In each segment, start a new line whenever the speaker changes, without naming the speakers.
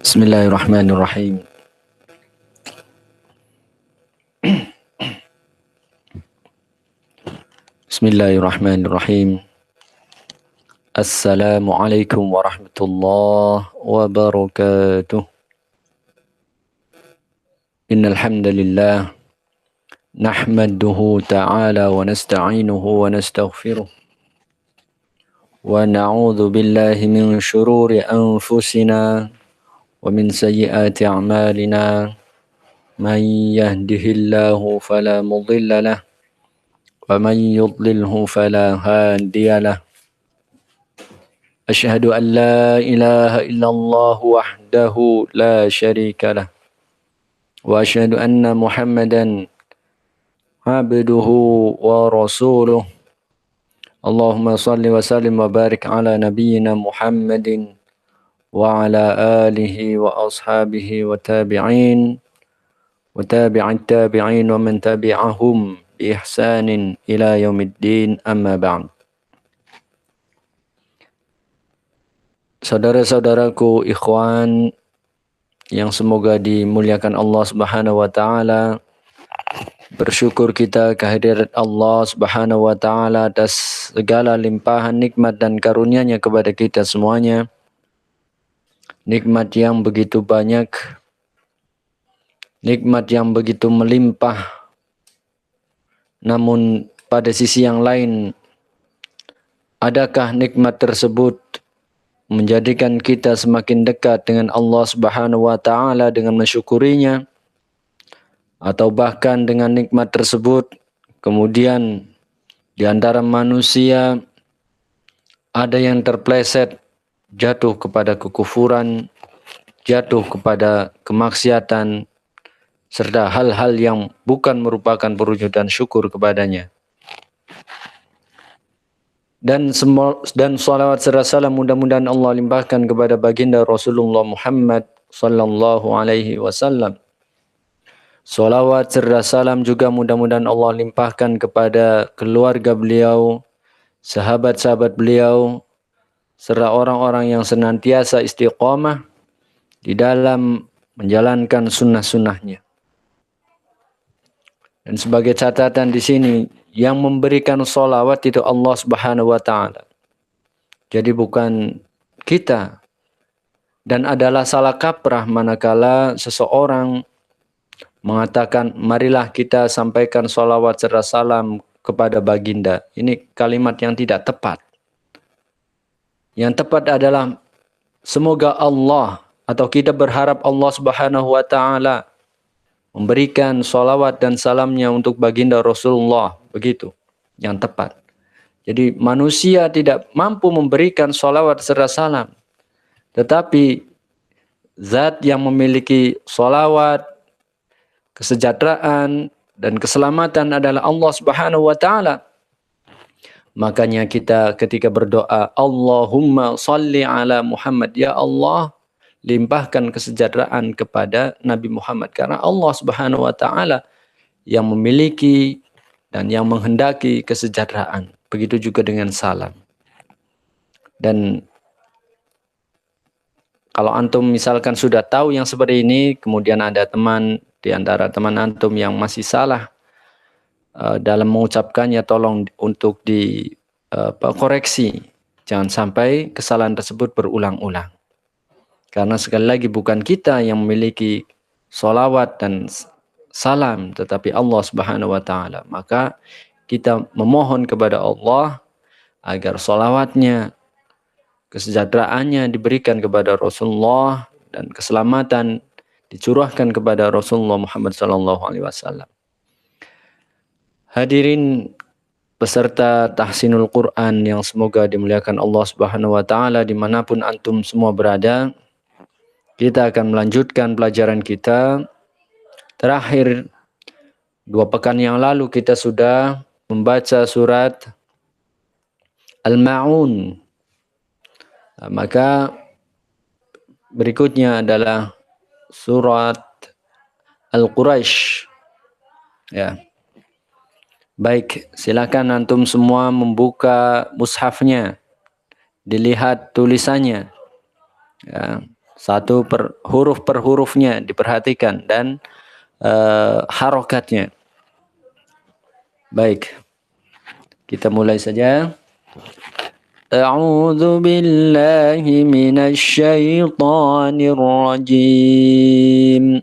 Bismillahirrahmanirrahim. Bismillahirrahmanirrahim. Assalamualaikum warahmatullahi wabarakatuh. Innal hamdalillah nahmaduhu ta'ala wa nasta'inuhu wa nastaghfiruh. Wa na'udzu billahi min shururi anfusina wa min sayyiati a'malina. Man yahdihillahu fala mudilla lahu wa man yudlilhu fala hadiya lahu. Asyhadu an la ilaha illallah wahdahu la syarika lah. Wa asyhadu anna Muhammadan abduhu wa rasuluh. Allahumma salli wa sallim wa barik ala nabiyyina Muhammadin wa ala alihi wa ashabihi wa tabi'in wa tabi'at tabi'in wa man tabi'ahum bi ihsanin ila yaumiddin, amma ba'd. Saudara-saudaraku ikhwan yang semoga dimuliakan Allah Subhanahu wa taala, bersyukur kita kehadirat Allah Subhanahu wa taala atas segala limpahan nikmat dan karunia-Nya kepada kita semuanya. Nikmat yang begitu banyak, nikmat yang begitu melimpah. Namun pada sisi yang lain, adakah nikmat tersebut menjadikan kita semakin dekat dengan Allah Subhanahu wa taala dengan mensyukurinya, atau bahkan dengan nikmat tersebut kemudian di antara manusia ada yang terpleset jatuh kepada kekufuran, jatuh kepada kemaksiatan, serta hal-hal yang bukan merupakan perwujudan syukur kepadanya. Dan salawat serta salam mudah-mudahan Allah limpahkan kepada baginda Rasulullah Muhammad sallallahu alaihi wasallam. Salawat serta salam juga mudah-mudahan Allah limpahkan kepada keluarga beliau, sahabat-sahabat beliau, serta orang-orang yang senantiasa istiqamah di dalam menjalankan sunnah-sunnahnya. Dan sebagai catatan di sini, yang memberikan salawat itu Allah Subhanahu wa taala. Jadi bukan kita. Dan adalah salah kaprah manakala seseorang mengatakan marilah kita sampaikan salawat serta salam kepada baginda. Ini kalimat yang tidak tepat. Yang tepat adalah semoga Allah atau kita berharap Allah Subhanahu wa taala memberikan salawat dan salamnya untuk baginda Rasulullah. Begitu yang tepat. Jadi manusia tidak mampu memberikan salawat serta salam. Tetapi zat yang memiliki salawat, kesejahteraan, dan keselamatan adalah Allah Subhanahu wa taala. Makanya kita ketika berdoa, Allahumma salli ala Muhammad, ya Allah, limpahkan kesejahteraan kepada Nabi Muhammad. Karena Allah Subhanahu wa taala yang memiliki dan yang menghendaki kesejahteraan. Begitu juga dengan salam. Dan kalau antum misalkan sudah tahu yang seperti ini, kemudian ada teman di antara teman antum yang masih salah dalam mengucapkannya, tolong untuk dikoreksi. Jangan sampai kesalahan tersebut berulang-ulang. Karena sekali lagi bukan kita yang memiliki sholawat dan salam, tetapi Allah Subhanahu wa taala. Maka kita memohon kepada Allah agar sholawatnya, kesejahteraannya diberikan kepada Rasulullah dan keselamatan dicurahkan kepada Rasulullah Muhammad SAW. Hadirin peserta tahsinul Quran yang semoga dimuliakan Allah Subhanahu wa taala dimanapun antum semua berada. Kita akan melanjutkan pelajaran kita. Terakhir 2 pekan yang lalu kita sudah membaca surat Al-Ma'un. Nah, maka berikutnya adalah surat Al-Quraisy. Ya. Baik, silakan antum semua membuka mushafnya dilihat tulisannya, ya, satu per hurufnya diperhatikan, dan harokatnya. Baik, kita mulai saja. A'udzu billahi minasy syaithanir rajim.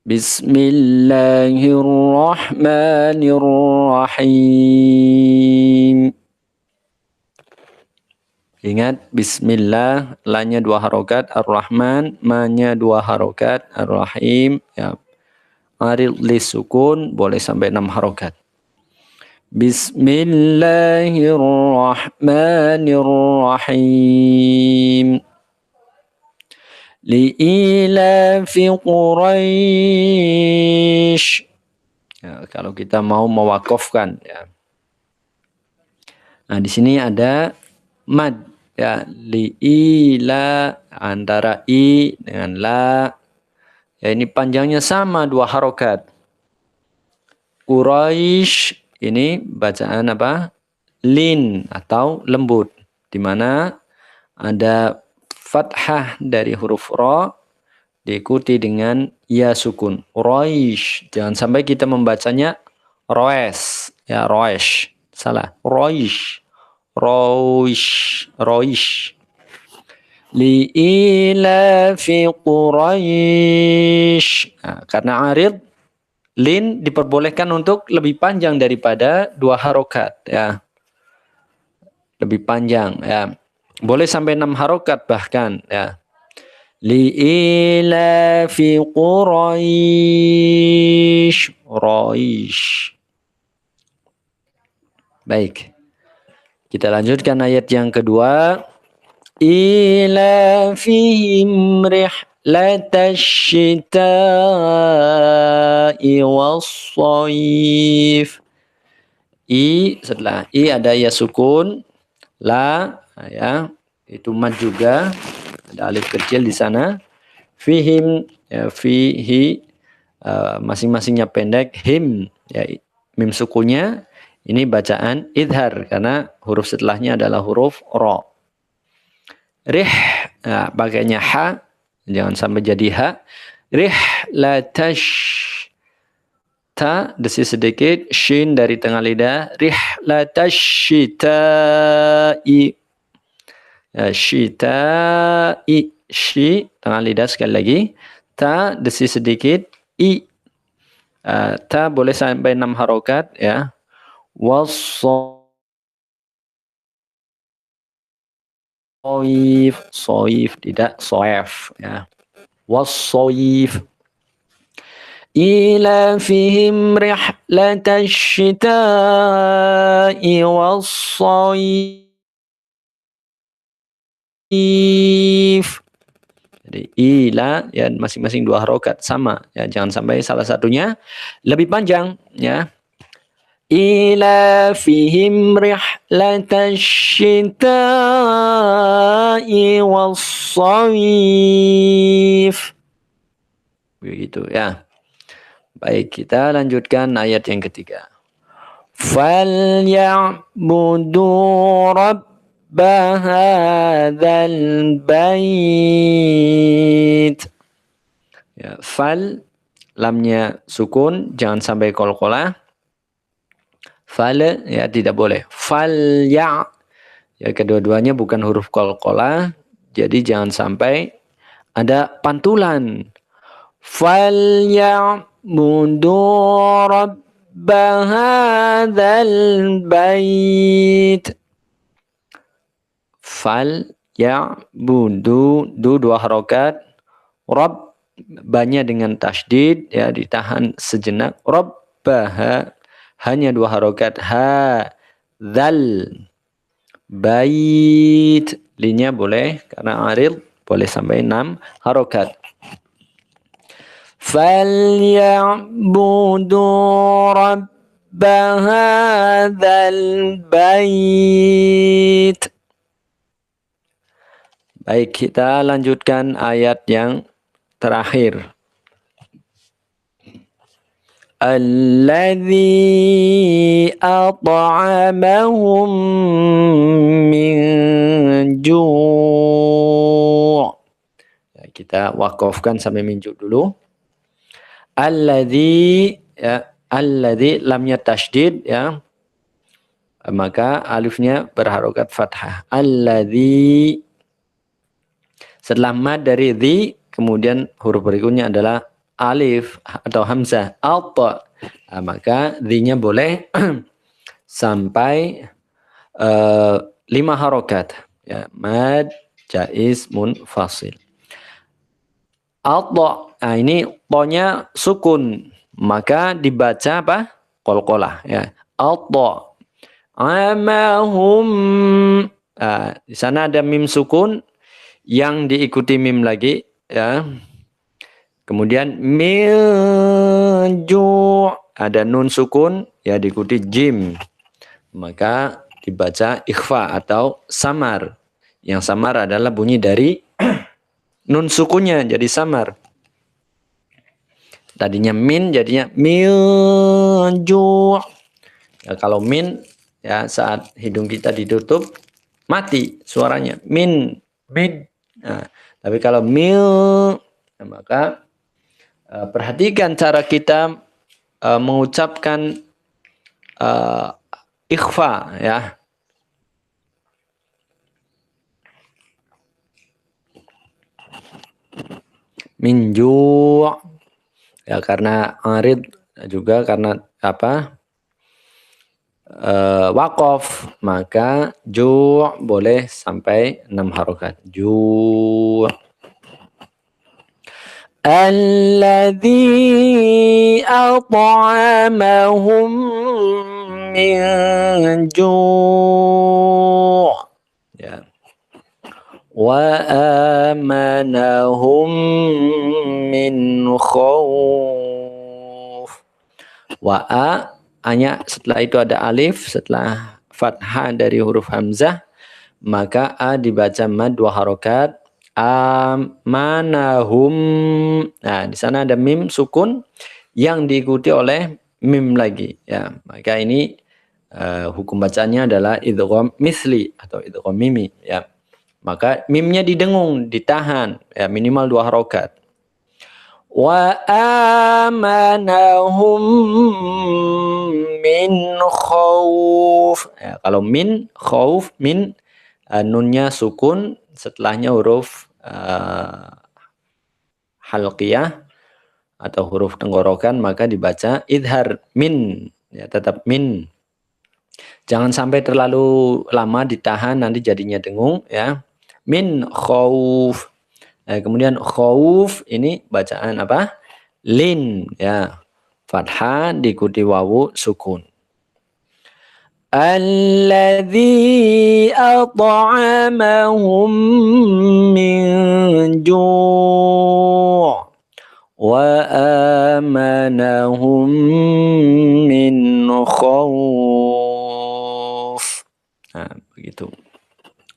Bismillahirrahmanirrahim. Ingat, bismillah, lanya 2 harokat, ar-Rahman, ma-nya 2 harokat, ar-Rahim, ya. Arid li sukun, boleh sampai 6 harokat. Bismillahirrahmanirrahim. Li'ilafi Quraisy. Ya, kalau kita mau mewakafkan, ya. Nah, di sini ada mad, ya, li'ila, antara i dengan la. Ya, ini panjangnya sama 2 harokat. Quraisy ini bacaan apa? Lin atau lembut, di mana ada fathah dari huruf ra diikuti dengan ya sukun. Quraisy, jangan sampai kita membacanya roes, ya, roesh, salah. Quraisy, roish. Li'ilafi Quraisy. Nah, karena arid, lin diperbolehkan untuk lebih panjang daripada 2 harokat, ya. Lebih panjang, ya. Boleh sampai 6 harokat bahkan, ya. Li'ilafi Quraisy. Roish. Baik. Kita lanjutkan ayat yang kedua. Ilafihim rihlatash syita'i was-shayf. I, setelah i ada ya sukun, la, ya, itu mad juga, ada alif kecil di sana. Fihim, ya, fihi, masing-masingnya pendek. Him, ya, mim sukunya ini bacaan idhar karena huruf setelahnya adalah huruf ra. Rih, nah, pakainya ha, jangan sampai jadi ha. Rihlatash, ta desis sedikit, shin dari tengah lidah. Rihlatash syita'i, syita'i, shi tengah lidah sekali lagi. Ta desis sedikit, i, ta boleh sampai 6 harokat, ya. Soif, tidak soef, ya. Was-soif. Ilafihim rihlatash syita'i was-soif. Jadi ila, ya, masing-masing 2 harokat sama, ya, jangan sampai salah satunya lebih panjang, ya. Ilafihim rihlatash syita'i was-shayf. Begitu, ya. Baik, kita lanjutkan ayat yang ketiga. Falyabudu rabba hadzal bait. Ya, fal, lamnya sukun, jangan sampai qalqalah. Fal, ya, tidak boleh. Fal ya, ya, kedua-duanya bukan huruf qalqalah, jadi jangan sampai ada pantulan. Fal ya budu rabba hadzal bait. Fal ya budu, 2 harokat. Rabb, banyak dengan tasydid, ya, ditahan sejenak. Rabbaha, hanya 2 harokat. Ha, dzal, bait, linya boleh karena arid, boleh sampai 6 harokat. Falyabudu rabba hadzal bait. Baik, kita lanjutkan ayat yang terakhir. Alladzi at'amahum min ju'. Kita wakafkan sampai min ju' dulu. Alladzi, ya, alladzi lamnya tasydid, ya. Maka alifnya berharokat fathah. Alladzi. Setelah mad dari dzi, kemudian huruf berikutnya adalah alif atau hamzah. Alta. Nah, maka dzi-nya boleh sampai 5 harokat. Ya, mad, jaiz, munfasil. Alta. Nah, ini to-nya sukun. Maka dibaca apa? Qalqalah. Ya. Alta. Amahum. Nah, di sana ada mim sukun yang diikuti mim lagi, ya. Kemudian min ju', ada nun sukun ya diikuti jim. Maka dibaca ikhfa atau samar. Yang samar adalah bunyi dari nun sukunnya jadi samar. Tadinya min jadinya min ju'. Ya, kalau min ya saat hidung kita ditutup mati suaranya min. Nah, tapi kalau mil, maka perhatikan cara kita mengucapkan ikhfa, ya. Min ju', ya, karena arid juga karena apa? Waqaf, maka ju' boleh sampai 6 harokat. Ju'. Alladzi at'amahum min ju'. Ya. Wa amanahum min khawf. Hanya setelah itu ada alif, setelah fathah dari huruf hamzah, maka a dibaca mad 2 harokat. Amanahum. Nah, di sana ada mim sukun yang diikuti oleh mim lagi, ya. Maka ini hukum bacanya adalah idgham misli atau idgham mimi, ya. Maka mimnya didengung, ditahan, ya, minimal 2 harokat. Wa amanahum min khawf. Ya, kalau min khawf, min nunnya sukun, setelahnya huruf halqiyah atau huruf tenggorokan, maka dibaca idhar min, ya, tetap min. Jangan sampai terlalu lama ditahan, nanti jadinya dengung, ya. Min khawf. Nah, kemudian khawf ini bacaan apa? Lin, ya. Fathah diikuti wawu sukun. Alladzi at'amahum min ju' wa amanahum min khawf. Nah, begitu.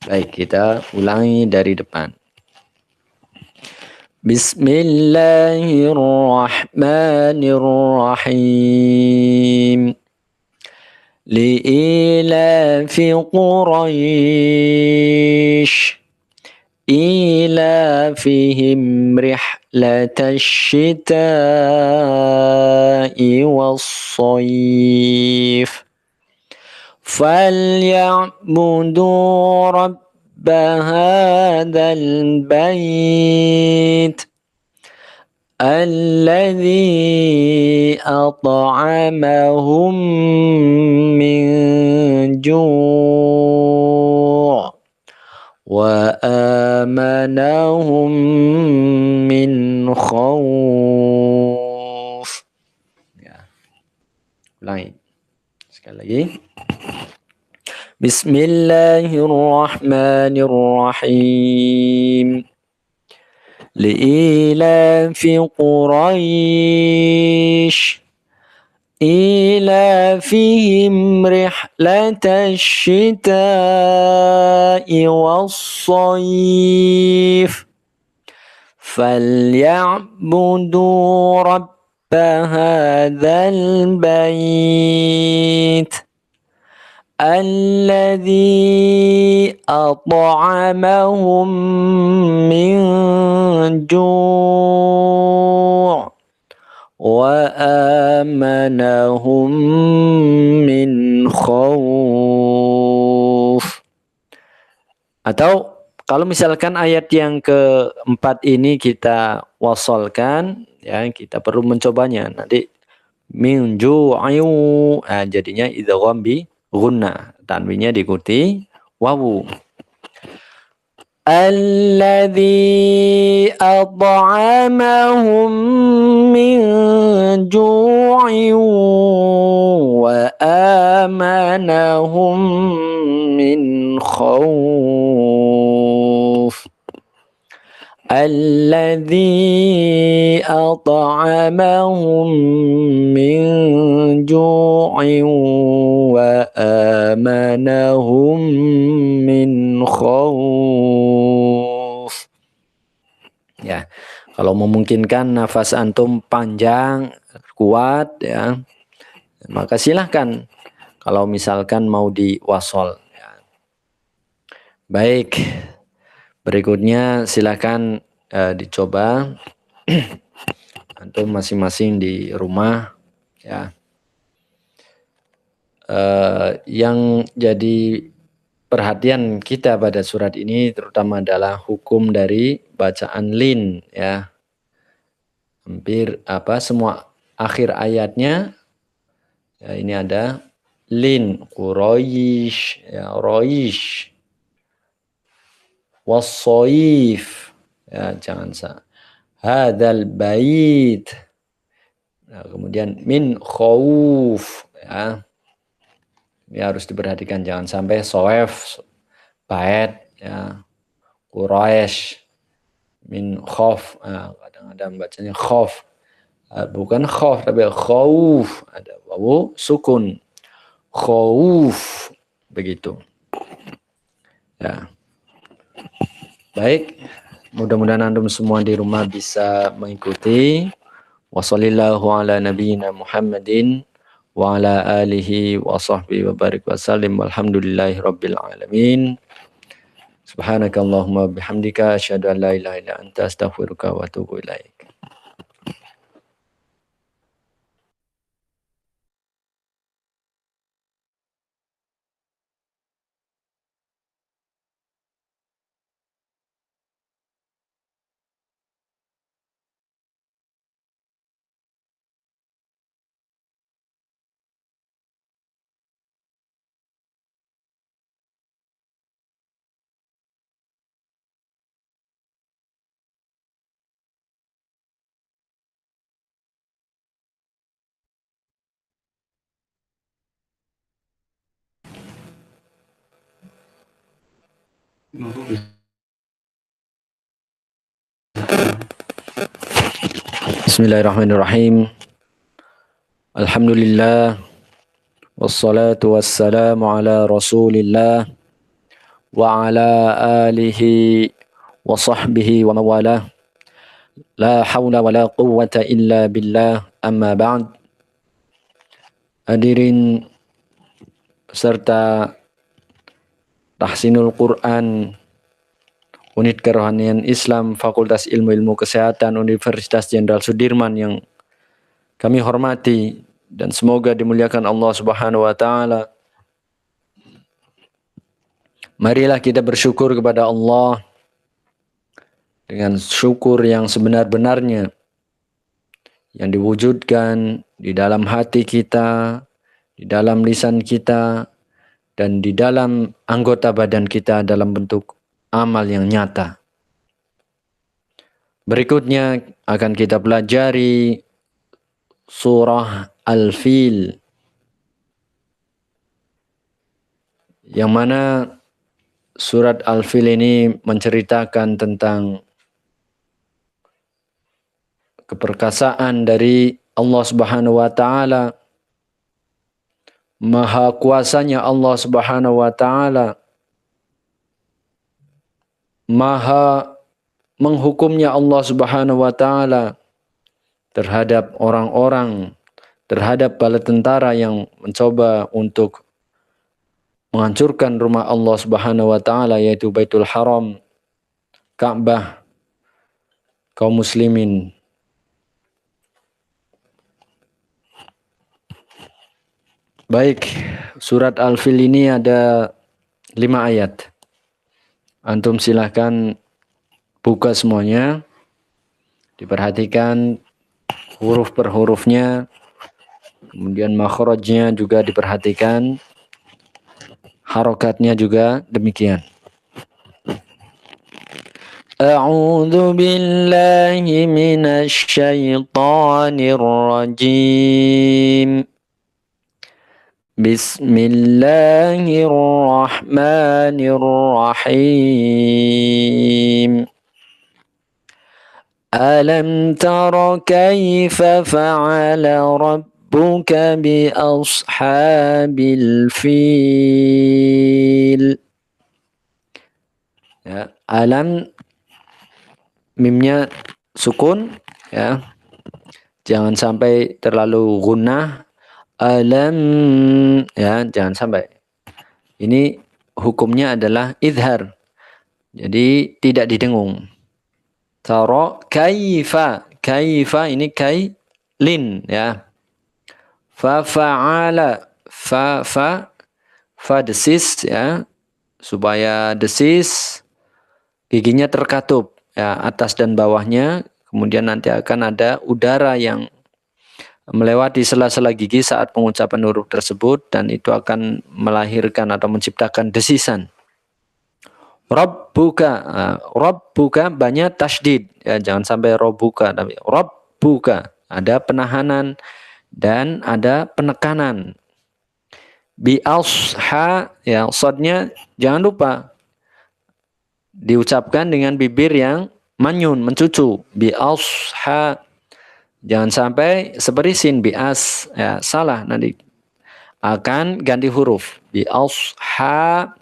Baik, kita ulangi dari depan. Bismillahirrahmanirrahim. Li'ilafi Quraisy ilafihim rihlatash shita'i was-shayf falyabudu rabba hadzal bait alladzi at'amahum min ju' wa amanahum min khawf. Ya. Ulangi. Sekali lagi. Bismillahirrahmanirrahim. Li'ilafi Quraisy ilafihim rihlatash shita'i was-shayf falyabudu rabb هذا البيت الذي أطعمهم من جوع وآمنهم من خوف. Atau kalau misalkan ayat yang keempat ini kita wasolkan, ya kita perlu mencobanya. Nanti min ju'u, jadinya idgham bi gunna, tanwinnya diikuti wawu. Alladzi at'amahum min ju'in wa amanahum min khawf. Alladzi at'amahum min ju'in wa amanahum min khawf. Ya, kalau memungkinkan nafas antum panjang, kuat ya, maka silahkan kalau misalkan mau diwasol ya. Baik. Berikutnya silakan dicoba antum masing-masing di rumah ya. Yang jadi perhatian kita pada surat ini terutama adalah hukum dari bacaan lin ya. Hampir semua akhir ayatnya ya, ini ada lin, Quraish ya, Roish, wassoif ya, jangan hadzal bait. Nah, kemudian min khauf ya. Ini harus diperhatikan, jangan sampai soef bait ya. Quraish min khauf. Nah, kadang-kadang bacanya khauf. Bukan khauf tapi khauf, ada wawu sukun. Khauf begitu. Ya. Baik, mudah-mudahan antum semua di rumah bisa mengikuti. Wassallallahu ala nabiyyina Muhammadin wa ala alihi wa sahbihi wa barik wa sallim walhamdulillahi rabbil alamin. Subhanakallahumma bihamdika asyhadu an la ilaha illa anta astaghfiruka wa atubu ilaik. Bismillahirrahmanirrahim. Alhamdulillah wassalatu wassalamu ala Rasulillah wa ala alihi wa sahbihi wa mawalah. La haula wa la quwwata illa billah, amma ba'd. Hadirin serta Tahsinul Quran Unit Kerohanian Islam Fakultas Ilmu-Ilmu Kesehatan Universitas Jenderal Sudirman yang kami hormati dan semoga dimuliakan Allah Subhanahu wa taala. Marilah kita bersyukur kepada Allah dengan syukur yang sebenar-benarnya, yang diwujudkan di dalam hati kita, di dalam lisan kita, dan di dalam anggota badan kita dalam bentuk amal yang nyata. Berikutnya akan kita pelajari surah Al-Fil, yang mana surat Al-Fil ini menceritakan tentang keperkasaan dari Allah Subhanahu wa taala, maha kuasanya Allah Subhanahu wa taala, maha menghukumnya Allah Subhanahu wa taala, terhadap orang-orang, terhadap bala tentara yang mencoba untuk menghancurkan rumah Allah Subhanahu wa taala, yaitu Baitul Haram, Ka'bah, kaum muslimin. Baik, surat Al-Fil ini ada 5 ayat. Antum silahkan buka semuanya, diperhatikan huruf per hurufnya, kemudian makhrajnya juga diperhatikan, harokatnya juga demikian. A'udzu billahi minasy syaithanir rajim. Bismillahirrahmanirrahim. Alam tara kaifa fa'ala rabbuka bi ashabil fil. Ya, alam mimnya sukun, ya. Jangan sampai terlalu gunnah. Alam, ya, jangan sampai. Ini hukumnya adalah idhar. Jadi tidak didengung. Tara kaifa. Kaifa ini kailin, ya. Fa fa'ala. Fa desis, ya. Supaya desis giginya terkatup, ya, atas dan bawahnya. Kemudian nanti akan ada udara yang melewati sela-sela gigi saat pengucapan huruf tersebut, dan itu akan melahirkan atau menciptakan desisan. Rabbuka, Rabbuka banyak tasydid, ya, jangan sampai Rabbuka, tapi Rabbuka ada penahanan dan ada penekanan. Bi asha, ya, sodnya jangan lupa diucapkan dengan bibir yang manyun, mencucu. Bi asha. Jangan sampai seperti sin bias, ya, salah, nanti akan ganti huruf. Bi asha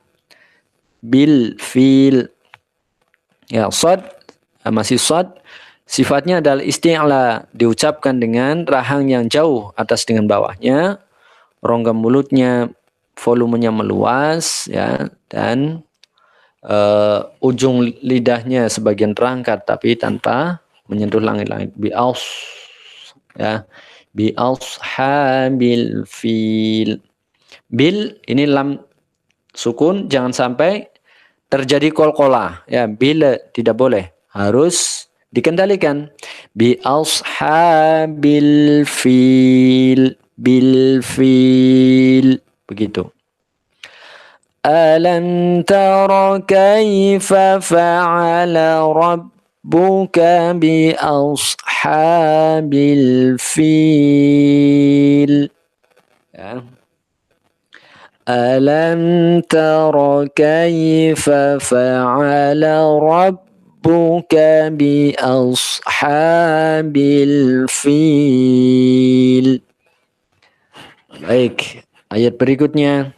bil fil. Ya, shad masih shad, sifatnya adalah isti'la, diucapkan dengan rahang yang jauh atas dengan bawahnya, rongga mulutnya volumenya meluas, ya, dan ujung lidahnya sebagian terangkat tapi tanpa menyentuh langit-langit. Bi ya, bi ashabil fil. Bil ini lam sukun, jangan sampai terjadi qalqalah, ya, bila tidak boleh, harus dikendalikan. Bi ashabil fil, bil fil, begitu. Alam tara kaifa fa'ala rabbuka bi ashabil fil. Ya. Alam tara kaifa fa'ala rabbuka bi ashabil fil. Baik, ayat berikutnya.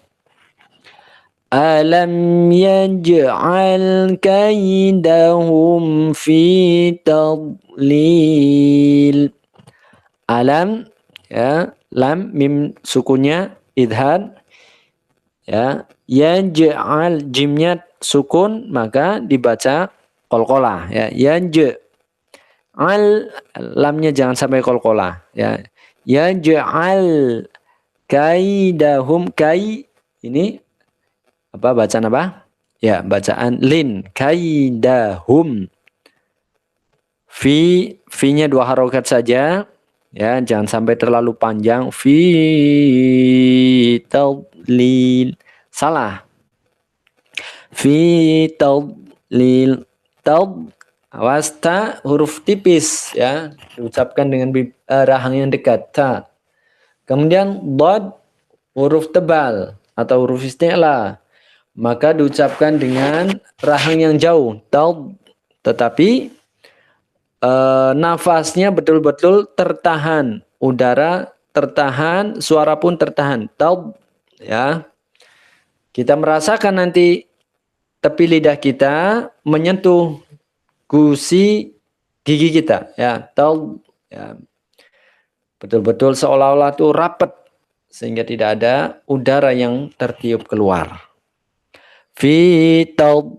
Alam yaj'al kaidahum fi tadlil. Alam, ya, lam mim sukunnya idhar, ya, yaj'al jimnya sukun maka dibaca qalqalah, ya. Yaj'al lamnya jangan sampai qalqalah, ya. Yaj'al kaidahum, kai ini apa bacaan apa? Ya, bacaan lin, kaidahum. Fi-nya 2 harokat saja, ya, jangan sampai terlalu panjang. Fi tadlil, salah. Fi tadlil, awas ta huruf tipis, ya, diucapkan dengan rahang yang dekat, ta. Kemudian dad huruf tebal atau huruf isti'la, maka diucapkan dengan rahang yang jauh, taub, tetapi nafasnya betul-betul tertahan, udara tertahan, suara pun tertahan, taub, ya. Kita merasakan nanti tepi lidah kita menyentuh gusi gigi kita, ya, taub, ya. betul-betul seolah-olah itu rapat sehingga tidak ada udara yang tertiup keluar. Fi tadlil,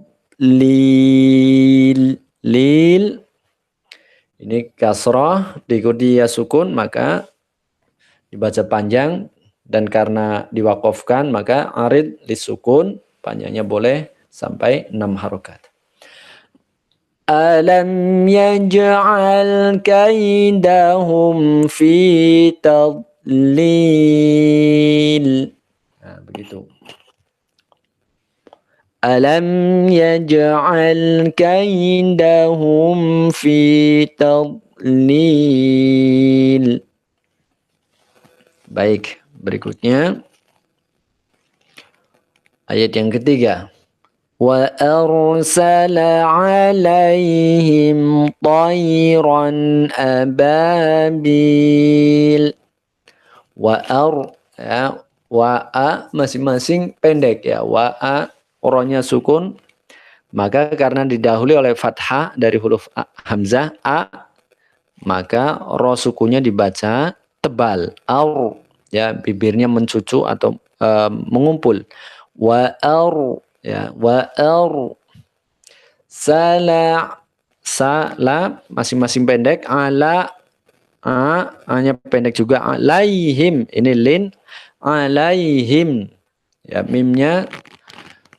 lil ini kasrah diikuti ya sukun maka dibaca panjang, dan karena diwakafkan maka arid lisukun panjangnya boleh sampai 6 harokat. Alam yaj'al kaidahum fi tadlil. Nah, begitu. Alam yaj'al kaidahum fi tadlil. Baik, berikutnya ayat yang ketiga. Wa arsala 'alaihim tayran ababil. Wa a masing-masing pendek ya. Wa a rohnya sukun, maka karena didahului oleh fathah dari huruf hamzah a, maka roh sukunnya dibaca tebal. Ya, bibirnya mencucu atau mengumpul. Wa ya, wa sala masing-masing pendek, ala hanya pendek juga, alaihim ini lin, alaihim ya, mimnya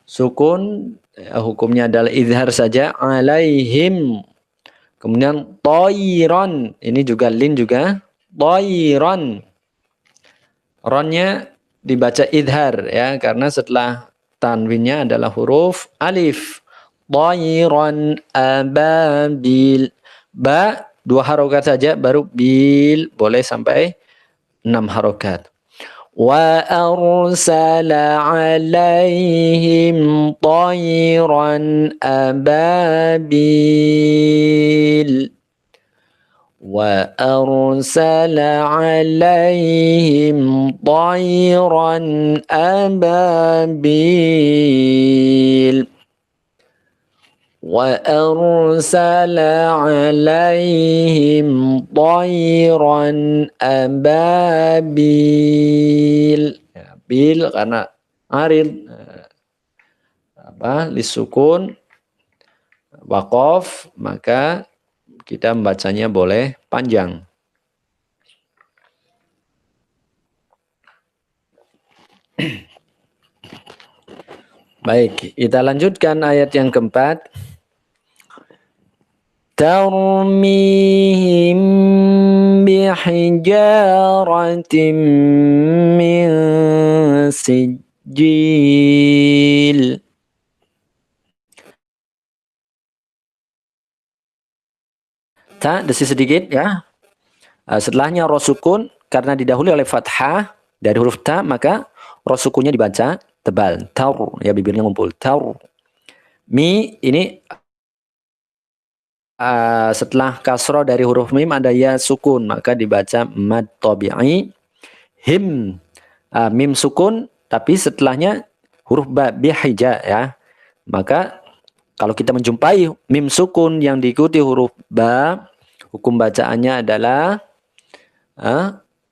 sukun ya, hukumnya adalah izhar saja, alaihim. Kemudian toiron, ini juga lin juga, toiron. Ronnya dibaca idhar ya, karena setelah tanwinnya adalah huruf alif. Toiron ababil. Ba 2 harokat saja, baru bil boleh sampai 6 harokat. Wa arsala 'alaihim tayran ababil. Wa arsala 'alaihim tayran ababil. Wa arsala 'alaihim tayran ababil. Ya, bil karena arid lisukun waqaf, maka kita membacanya boleh panjang. Baik, kita lanjutkan ayat yang keempat. Tarmihim bihijaratin min sijil. Ta, desi sedikit ya. Setelahnya roh sukun, karena didahului oleh fathah dari huruf ta, maka roh sukunnya dibaca tebal. Tar, ya bibirnya ngumpul. Tar. Mi ini setelah kasroh dari huruf mim ada ya sukun, maka dibaca mad tabi'i. Him, mim sukun, tapi setelahnya huruf ba bihija ya. Maka kalau kita menjumpai mim sukun yang diikuti huruf ba, hukum bacaannya adalah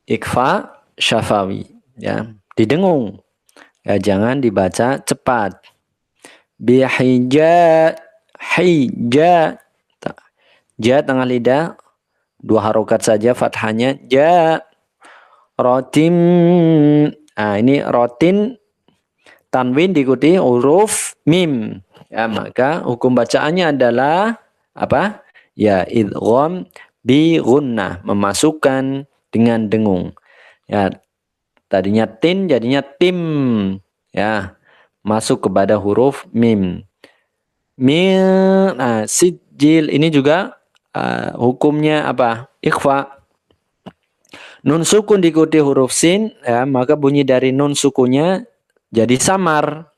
ikfa syafawi ya, didengung ya, jangan dibaca cepat. Bihija, hija, ja tengah lidah 2 harokat saja fathahnya, ja. Rotim, ini rotin tanwin diikuti huruf mim ya, maka hukum bacaannya adalah apa ya, idgham bi gunnah, memasukkan dengan dengung ya. Tadinya tin jadinya tim ya, masuk kepada huruf mim. Sijil ini juga hukumnya apa, ikhfa. Nun sukun diikuti huruf sin ya, maka bunyi dari nun sukunnya jadi samar.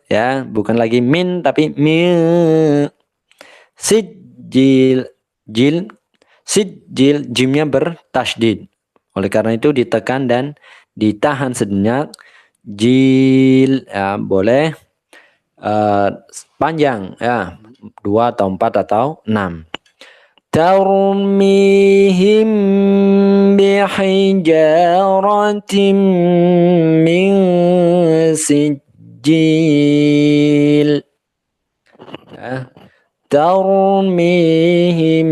Ya, bukan lagi min tapi sijil, jil, sijil, jimnya bertasydid. Oleh karena itu ditekan dan ditahan sejenak. Jil ya, boleh panjang ya, 2 atau 4 atau 6. ترميهم بحجارة من سجيل ترميهم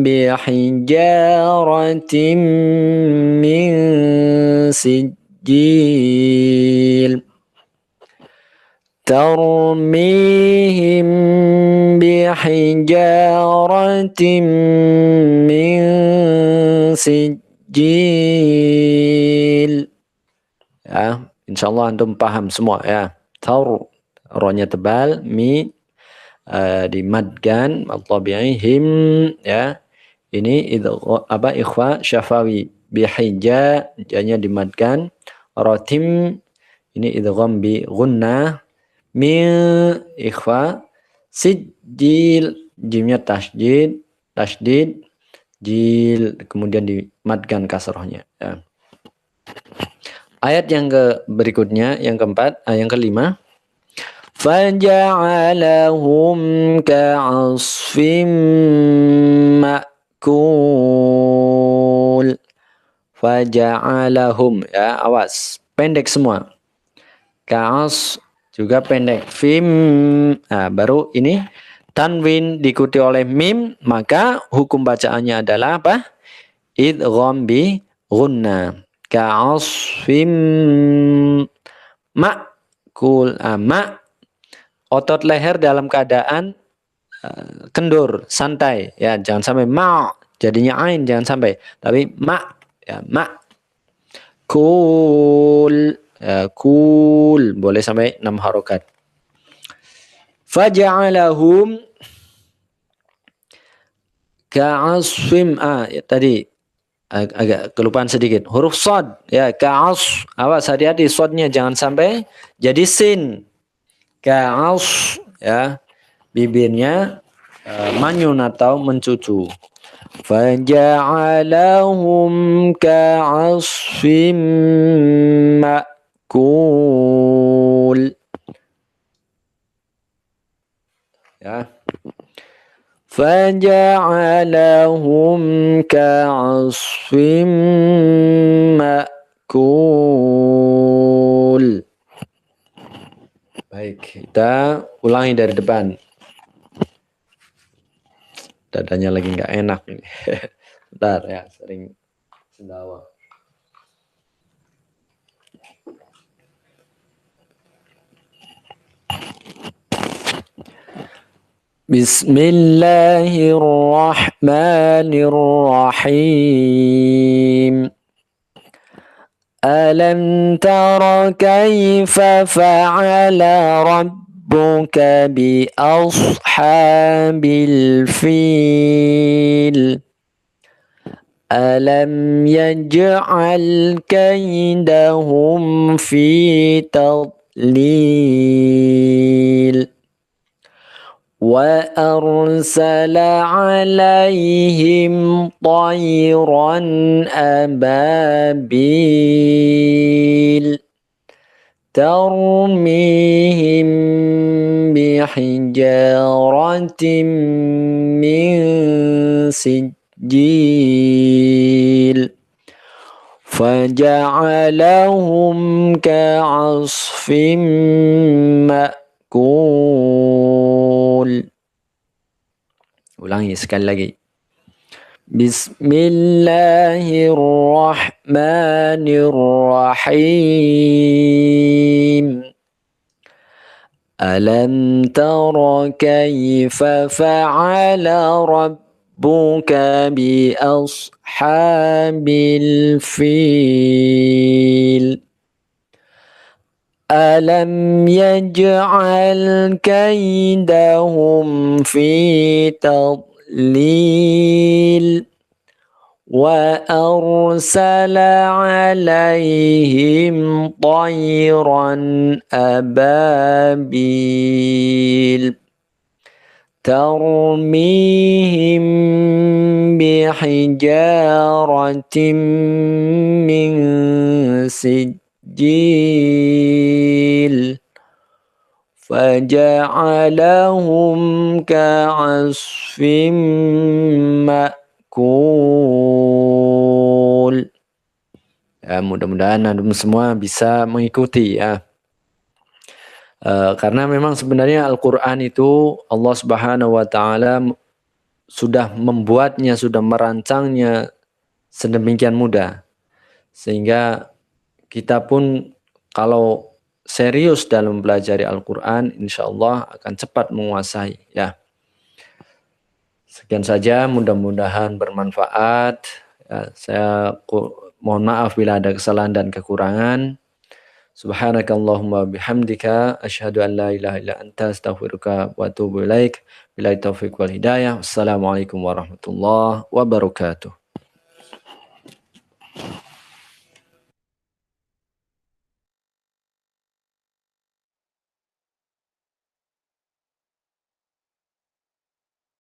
بحجارة من سجيل ترميهم بحجارة من سجيل. Ya, insyaallah antum paham semua ya. Ronya tebal, dimadkan at-tabi'ihim ya. Ini ikhfa syafawi, bihija janya dimadkan, ratim ini idgham bi gunnah, min ikhfa, sijil jimnya tasydid, jil kemudian dimadkan kasrohnya ya. Ayat yang berikutnya, yang keempat, yang kelima. Faja'alahum ka'asfim ma'kul. Faja'alahum ya, awas, pendek semua. Ka'as juga pendek. Fim, nah, baru ini tanwin diikuti oleh mim, maka hukum bacaannya adalah apa? Idgham bi gunna. Ka'asfim ma'kul. Ma, otot leher dalam keadaan kendur, santai ya, jangan sampai jadinya ain, jangan sampai, tapi ya, kul ya, kul boleh sampai 6 harokat. Faja'alahum ka'asfim ya, tadi agak kelupaan sedikit. Huruf sod ya, ka'as, awas hati-hati sodnya jangan sampai jadi sin. Ka'as ya, bibirnya manyun atau mencucu. Faja'alahum ka'asfim ma'kul ya. Faja'alahum ka'asfim ma'kul. Baik, kita ulangi dari depan. Dadanya lagi nggak enak ini. Bentar ya, sering sendawa. Bismillahirrahmanirrahim. Alam tara kaifa fa'ala rabbuka bi ashabil fil. Alam yaj'al kaidahum fi tadlil. وأرسل عليهم طيرا أبابيل ترميهم بحجارة من سجيل فجعلهم كعصف مأكول. Ulangi sekali lagi. Bismillahirrahmanirrahim. Alam tara kaifa fa'ala rabbuka bi ashabil fil. Alam yaj'al kaidahum fi tadlil wa arsala alaihim tayran ababil tarmihim bihijaratin min sijil فجعلهم كعصف مأكول. Ya, mudah-mudahan antum semua bisa mengikuti ya. Karena memang sebenarnya Al-Quran itu Allah Subhanahu wa Ta'ala sudah membuatnya, sudah merancangnya sedemikian mudah, sehingga kita pun kalau serius dalam mempelajari Al-Quran, insya Allah akan cepat menguasai ya. Sekian saja, mudah-mudahan bermanfaat ya, saya mohon maaf bila ada kesalahan dan kekurangan. Subhanakallahumma bihamdika asyhadu an la ilaha illa anta astaghfiruka wa atubu ilaik. Billahi taufiq wal hidayah. Wassalamualaikum warahmatullahi wabarakatuh.